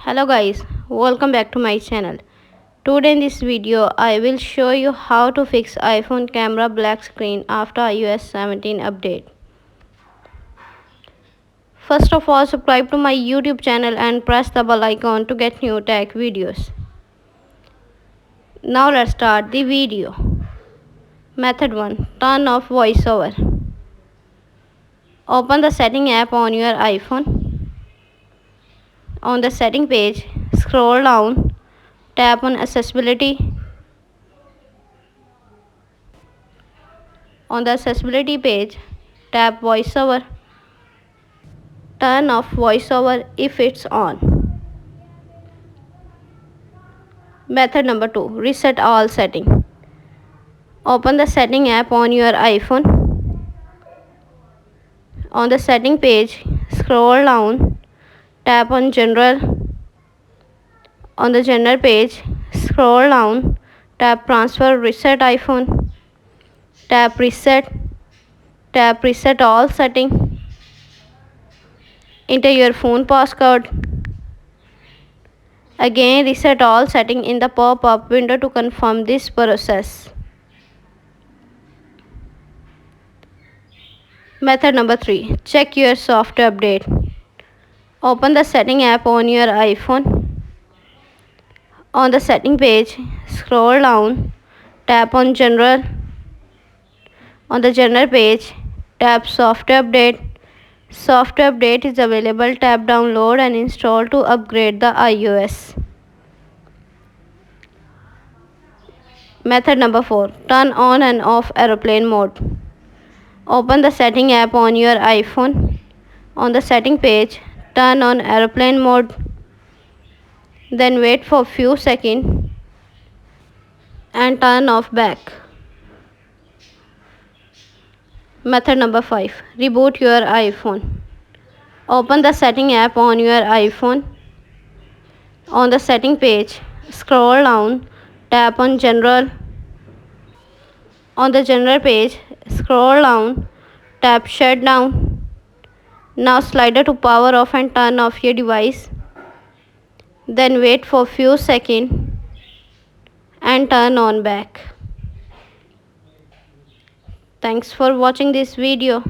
Hello guys, welcome back to my channel. Today in this video I will show you how to fix iPhone camera black screen after iOS 17 update. First of all, subscribe to my YouTube channel and press the bell icon to get new tech videos. Now let's start the video. Method 1. Turn off voiceover. Open the setting app on your iPhone. On the setting page, scroll down, tap on accessibility. On the accessibility page, tap voiceover. Turn off voiceover if it's on. Method number 2. Reset all settings. Open the setting app on your iPhone. On the setting page, scroll down, tap on general. On the general page, scroll down, tap transfer reset iPhone. Tap reset all settings. Enter your phone passcode. Again, reset all settings in the pop-up window to confirm this process. Method number 3. Check your software update. Open the setting app on your iPhone. On the setting page, scroll down, tap on general. On the general page, tap software update. Software update is available. Tap download and install to upgrade the iOS. Method number 4. Turn on and off airplane mode. Open the setting app on your iPhone. On the setting page, turn on airplane mode. Then wait for few seconds and turn off back. Method number 5. Reboot your iPhone. Open the setting app on your iPhone. On the setting page, scroll down, tap on general. On the general page, scroll down, tap shutdown. Now slider to power off and turn off your device. Then wait for few seconds and turn on back. Thanks for watching this video.